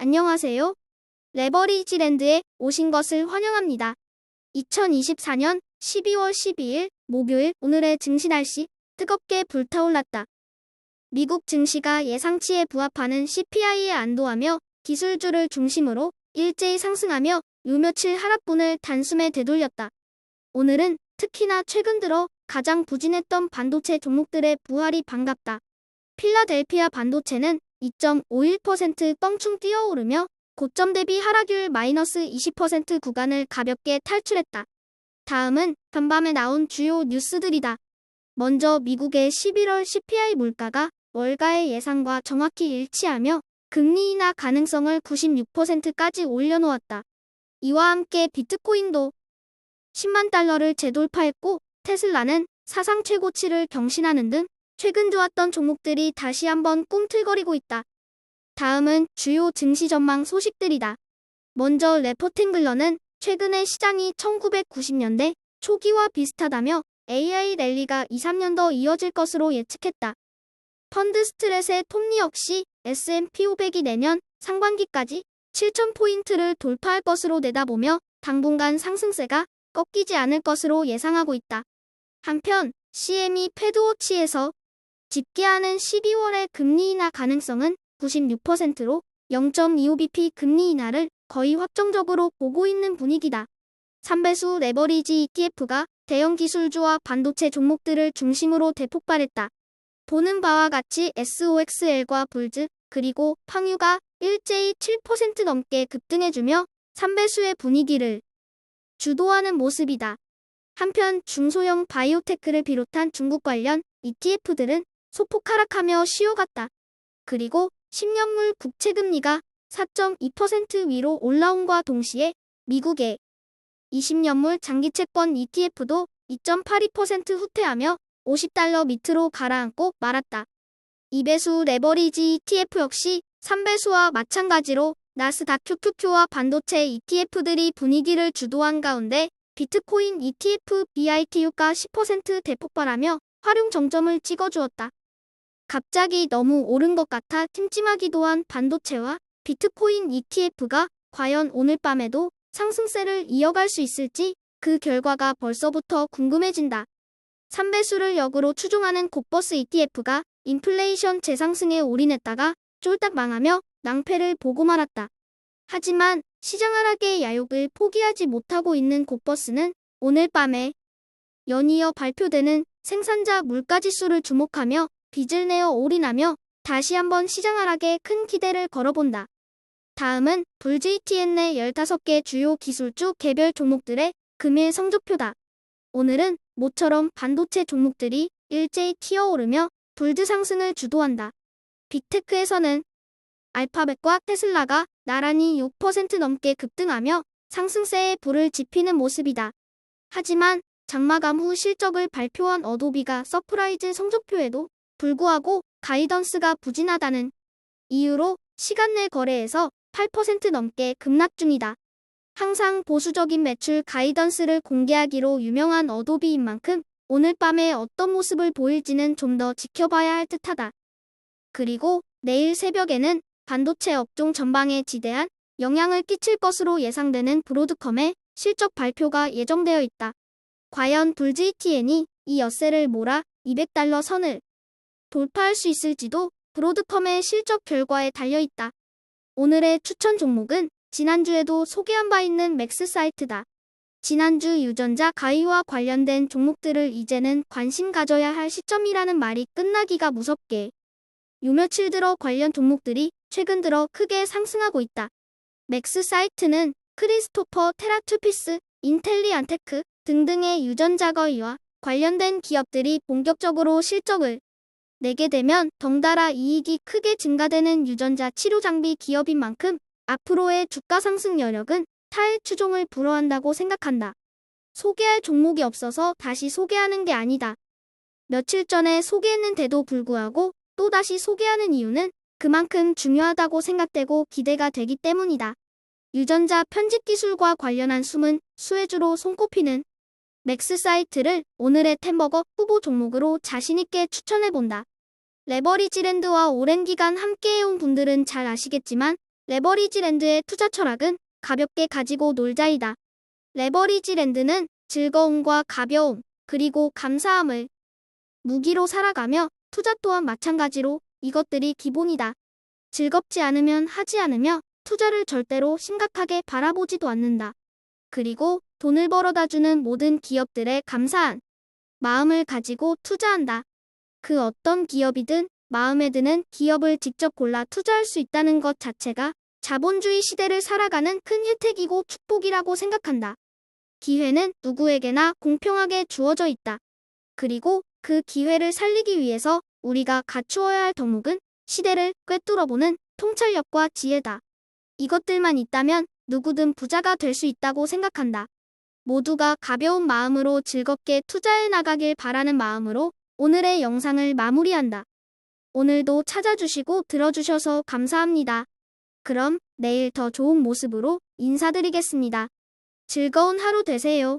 안녕하세요. 레버리지랜드에 오신 것을 환영합니다. 2024년 12월 12일 목요일 오늘의 증시 날씨 뜨겁게 불타올랐다. 미국 증시가 예상치에 부합하는 CPI에 안도하며 기술주를 중심으로 일제히 상승하며 요 며칠 하락분을 단숨에 되돌렸다. 오늘은 특히나 최근 들어 가장 부진했던 반도체 종목들의 부활이 반갑다. 필라델피아 반도체는 2.51% 껑충 뛰어오르며 고점 대비 하락률 마이너스 20% 구간을 가볍게 탈출했다. 다음은 간밤에 나온 주요 뉴스들이다. 먼저 미국의 11월 CPI 물가가 월가의 예상과 정확히 일치하며 금리 인하 가능성을 96%까지 올려놓았다. 이와 함께 비트코인도 10만 달러를 재돌파했고 테슬라는 사상 최고치를 경신하는 등 최근 좋았던 종목들이 다시 한번 꿈틀거리고 있다. 다음은 주요 증시 전망 소식들이다. 먼저 레포팅글러는 최근에 시장이 1990년대 초기와 비슷하다며 AI 랠리가 2~3년 더 이어질 것으로 예측했다. 펀드 스트렛의 톱니 역시 S&P 500이 내년 상반기까지 7,000포인트를 돌파할 것으로 내다보며 당분간 상승세가 꺾이지 않을 것으로 예상하고 있다. 한편 CME 패드워치에서 집계하는 12월의 금리 인하 가능성은 96%로 0.25bp 금리 인하를 거의 확정적으로 보고 있는 분위기다. 3배수 레버리지 ETF가 대형 기술주와 반도체 종목들을 중심으로 대폭발했다. 보는 바와 같이 SOXL과 불즈 그리고 팡유가 일제히 7% 넘게 급등해주며 3배수의 분위기를 주도하는 모습이다. 한편 중소형 바이오테크를 비롯한 중국 관련 ETF들은 소폭 하락하며 쉬어갔다. 그리고 10년물 국채금리가 4.2% 위로 올라옴과 동시에 미국의 20년물 장기채권 ETF도 2.82% 후퇴하며 50달러 밑으로 가라앉고 말았다. 2배수 레버리지 ETF 역시 3배수와 마찬가지로 나스닥 QQQ와 반도체 ETF들이 분위기를 주도한 가운데 비트코인 ETF BITU가 10% 대폭발하며 활용 정점을 찍어주었다. 갑자기 너무 오른 것 같아 찜찜하기도 한 반도체와 비트코인 ETF가 과연 오늘 밤에도 상승세를 이어갈 수 있을지 그 결과가 벌써부터 궁금해진다. 3배수를 역으로 추종하는 곱버스 ETF가 인플레이션 재상승에 올인했다가 쫄딱 망하며 낭패를 보고 말았다. 하지만 시장 하락의 야욕을 포기하지 못하고 있는 곱버스는 오늘 밤에 연이어 발표되는 생산자 물가지수를 주목하며 빚을 내어 올인하며 다시 한번 시장 하락에 큰 기대를 걸어본다. 다음은 불즈 ETN의 15개 주요 기술주 개별 종목들의 금일 성적표다. 오늘은 모처럼 반도체 종목들이 일제히 튀어오르며 불즈 상승을 주도한다. 빅테크에서는 알파벳과 테슬라가 나란히 6% 넘게 급등하며 상승세에 불을 지피는 모습이다. 하지만 장마감 후 실적을 발표한 어도비가 서프라이즈 성적표에도 불구하고 가이던스가 부진하다는 이유로 시간 내 거래에서 8% 넘게 급락 중이다. 항상 보수적인 매출 가이던스를 공개하기로 유명한 어도비인 만큼 오늘 밤에 어떤 모습을 보일지는 좀 더 지켜봐야 할 듯하다. 그리고 내일 새벽에는 반도체 업종 전방에 지대한 영향을 끼칠 것으로 예상되는 브로드컴의 실적 발표가 예정되어 있다. 과연 불즈 ETN이 이 엿새를 몰아 200달러 선을 돌파할 수 있을지도 브로드컴의 실적 결과에 달려있다. 오늘의 추천 종목은 지난주에도 소개한 바 있는 맥스사이트다. 지난주 유전자 가위와 관련된 종목들을 이제는 관심 가져야 할 시점이라는 말이 끝나기가 무섭게 요 며칠 들어 관련 종목들이 최근 들어 크게 상승하고 있다. 맥스사이트는 크리스토퍼 테라투피스, 인텔리안테크 등등의 유전자 거위와 관련된 기업들이 본격적으로 실적을 내게 되면 덩달아 이익이 크게 증가되는 유전자 치료 장비 기업인 만큼 앞으로의 주가 상승 여력은 타의 추종을 불허한다고 생각한다. 소개할 종목이 없어서 다시 소개하는 게 아니다. 며칠 전에 소개했는데도 불구하고 또다시 소개하는 이유는 그만큼 중요하다고 생각되고 기대가 되기 때문이다. 유전자 편집 기술과 관련한 숨은 수혜주로 손꼽히는 맥스사이트를 오늘의 템버거 후보 종목으로 자신있게 추천해본다. 레버리지랜드와 오랜 기간 함께해온 분들은 잘 아시겠지만 레버리지랜드의 투자 철학은 가볍게 가지고 놀자이다. 레버리지랜드는 즐거움과 가벼움, 그리고 감사함을 무기로 살아가며 투자 또한 마찬가지로 이것들이 기본이다. 즐겁지 않으면 하지 않으며 투자를 절대로 심각하게 바라보지도 않는다. 그리고 돈을 벌어다 주는 모든 기업들에 감사한 마음을 가지고 투자한다. 그 어떤 기업이든 마음에 드는 기업을 직접 골라 투자할 수 있다는 것 자체가 자본주의 시대를 살아가는 큰 혜택이고 축복이라고 생각한다. 기회는 누구에게나 공평하게 주어져 있다. 그리고 그 기회를 살리기 위해서 우리가 갖추어야 할 덕목은 시대를 꿰뚫어보는 통찰력과 지혜다. 이것들만 있다면 누구든 부자가 될 수 있다고 생각한다. 모두가 가벼운 마음으로 즐겁게 투자해 나가길 바라는 마음으로 오늘의 영상을 마무리한다. 오늘도 찾아주시고 들어주셔서 감사합니다. 그럼 내일 더 좋은 모습으로 인사드리겠습니다. 즐거운 하루 되세요.